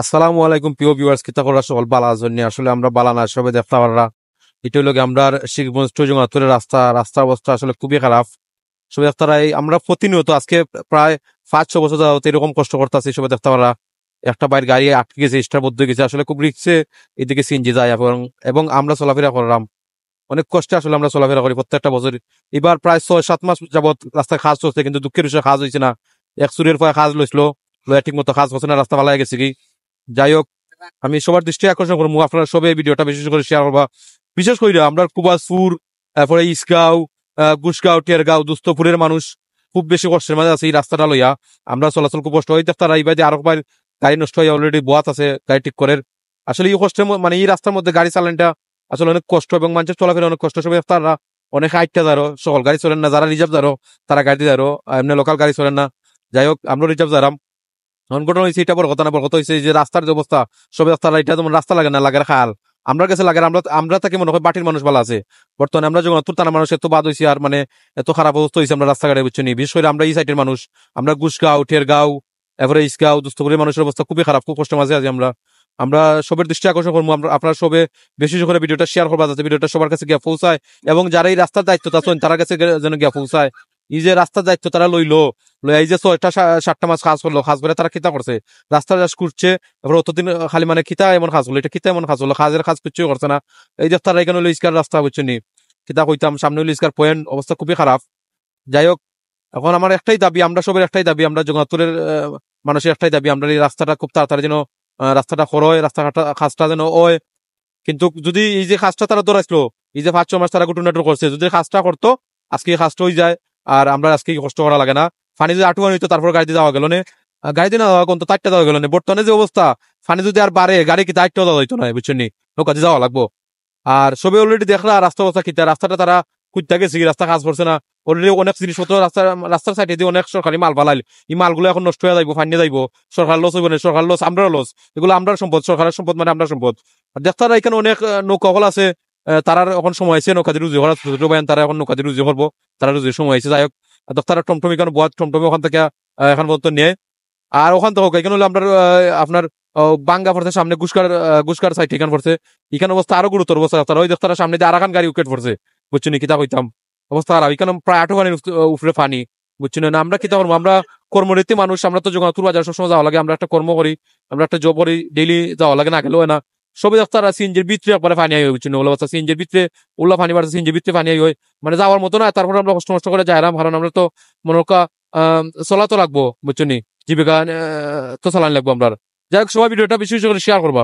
আসসালামু আলাইকুম প্রিয় ভিউয়ার্স, কিতা করা সকল বালা জন্য আসলে আমরা বালা না সবে দেখতে পাররা। এটা হলো আমরা শিখগঞ্জ টুজুঙাতুরের রাস্তার অবস্থা আসলে খুবই খারাপ। সবে দেখতারাই আমরা প্রতিনিয়ত আজকে প্রায় 5-6 বছর যাবত এরকম কষ্ট করতেছি। সবে দেখতে পাররা একটা বাইর গাড়ি আটকে গেছে, স্টার বদ্ধ গেছে, আসলে খুব রিক্সে এদিকে সিএনজি যায় এবং এবং আমরা চলাফেরা করলাম অনেক কষ্টে। আসলে আমরা চলাফেরা করি প্রত্যেকটা বছর। এবার প্রায় 6-7 মাস যাবত রাস্তায় কাজ চলছে, কিন্তু দুঃখের বিষয়ে কাজ হয়েছে না। এক চুরির পরে কাজ লইছিল, লয়া ঠিক মতো কাজ হচ্ছে না, রাস্তা পালাই গেছে কি। যাই হোক, আমি সবার দৃষ্টি আকর্ষণ করবো, আপনারা সবে ভিডিওটা বিশেষ করে শেয়ার করবা। বিশেষ করে আমরা কুবাসপুর, তারপরে ইসগাঁও, গুসগাঁও, টেরগাঁও, দুস্তপুরের মানুষ খুব বেশি কষ্টের মাঝে আছে। এই রাস্তাটা লইয়া আমরা চলাচল খুব কষ্ট হয়। তারা এই বাদে আরো গাড়ি নষ্ট হয়ে অলরেডি বোয়াত আছে গাড়ি ঠিক করে। আসলে এই কষ্টের মানে এই রাস্তার মধ্যে গাড়ি চালানটা আসলে অনেক কষ্ট এবং মানুষের চলাফেরা অনেক কষ্ট। সবাই তারা অনেক আইটটা যারো সকল গাড়ি চলেন না, যারা রিজার্ভ যারো তারা গাড়ি যারো, এমনি লোকাল গাড়ি চলেন না। যাই হোক, আমরা রিজার্ভ যারাম। ঘটনা হয়েছে এটা বড় কথা না, বড় কথা হয়েছে যে রাস্তার যে অবস্থা। সবে রাস্তা এটা যেমন রাস্তা লাগে না, লাগে খাল আমরা কাছে লাগে। আমরা তাকে মনে হয় বাটির মানুষ ভালো আছে। বর্তমানে আমরা যখন তুরতানা মানুষ এত বাদ হয়েছি আর মানে এত খারাপ অবস্থা হয়েছে আমরা রাস্তাঘাটে, বুঝছি নি। বিশেষ করে আমরা এই সাইডের মানুষ, আমরা গুসগাঁও, টেরগাঁও, এরপরে ইসগাঁও, দুস্তপুরের মানুষের অবস্থা খুবই খারাপ, খুব কষ্ট মাঝে আছি আমরা। আমরা সবের দৃষ্টি আকর্ষণ করবো, আপনারা সবে বেশি করে ভিডিওটা শেয়ার করবা যাতে ভিডিওটা সবার কাছে গিয়ে পৌঁছায় এবং যারা এই রাস্তার দায়িত্ব আছেন তার কাছে যেন গিয়ে পৌঁছায়। এই যে রাস্তার দায়িত্ব তারা লইলো, এই যে 6-7 মাস কাজ করলো, কাজ করে তারা খিতা করছে, রাস্তা চাষ করছে। এবার অতদিন খালি মানে খিতা এমন কাজ হলো, এটা খিতা এমন কাজ হলো, কাজের কাজ কিছুই করছে না। এই যে তারা এখানে হলো ইস্কার রাস্তা, বুঝছো নি। খিতা কইতাম সামনে হলো ইস্কার পয়েন্ট, অবস্থা খুবই খারাপ। যাই হোক, এখন আমার একটাই দাবি, আমরা সবের একটাই দাবি, আমরা জগন্নাথপুরের মানুষের একটাই দাবি, আমরা এই রাস্তাটা খুব তাড়াতাড়ি যেন রাস্তাটা হয়, রাস্তাঘাটটা কাজটা যেন হয়। কিন্তু যদি এই যে কাজটা তারা ধরাইছিল, এই যে 5-6 মাস তারা গুটুনাটু করছে, যদি কাজটা করতো আজকে কাজটা হয়ে যায় আর আমরা আজকে কষ্ট করা লাগে না। ফানি যদি আটুয়ানি হইতো তারপর গাড়ি দিয়ে যাওয়া গেল না, গাড়ি দিয়ে না কোন তারটা দেওয়া গেল না। বর্তমানে যে অবস্থা, ফানি যদি আর বাড়ে গাড়ি কি তারটাও দেওয়া হইতো না, বুঝছেন নি, নৌকা দিয়ে যাওয়া লাগবো। আর সবে অলরেডি দেখলা রাস্তা অবস্থা কিতা, রাস্তাটা তারা কুত্তা গেছে, রাস্তা কাজ করছে না। অলরেডি অনেক জিনিসপত্র রাস্তার সাইডে দিয়ে অনেক সরকারি মাল বালাইল, এই মালগুলো এখন নষ্ট হয়ে যাইবো, ফাইনে যাইবো, সরকার লস হইব না, সরকার লস, আমরা লস। এগুলো আমরা সম্পদ, সরকারের সম্পদ মানে আমরা সম্পদ। আর দেখতারা এখানে অনেক নৌকা হল আছে, তারার এখন সময় আছে নৌকা দিয়ে রুজি করার, ছোট ভাই তারা এখন নৌকা দিয়ে রুজি করবো, তারা রুজির সময় আছে। যাই হোক, তারা টমটমি কেন বয়াত টমটমি ওখান থেকে এখন পর্যন্ত নেয়। আর ওখান থেকে এখানে হলো আপনার বাঙ্গা পড়ছে সামনে, গুসকার সাইড এখানে পড়ছে, এখানে অবস্থা আরো গুরুতর অবস্থা। তারা ওই দেখতারা সামনে দিয়ে আরাকান গাড়ি উইকেট পড়ছে, বুঝছো নি, কিতা কইতাম অবস্থা খারাপ। এখানে প্রায় 8 গাড়ির উপরে পানি, বুঝছো না। আমরা কিতা করবো, আমরা কর্মরীতি মানুষ, আমরা তো জগন্নাথপুর বাজার সবসময় যাওয়া লাগে, আমরা একটা কর্ম করি, আমরা একটা জব করি, ডেইলি যাওয়া লাগে, না গেলেও না। সবে দেখতারা সিএনজির ভিতরে একবারে পানি আই, বুঝছো না, ওলা অবস্থা সিএনজির ভিতরে ওলা পানি বাড়ছে, সিএনজির ভিতরে পানি আই হয়, মানে যাওয়ার মতো না। তারপরে আমরা কষ্ট মষ্ট করে যাইলাম, কারণ আমরা তো মনে চলা তো লাগবো, বুঝছো নি, জীবিকা তো চালান লাগবো আমরা। যাই হোক, সবাই ভিডিওটা বেশি বেশি করে শেয়ার করবা।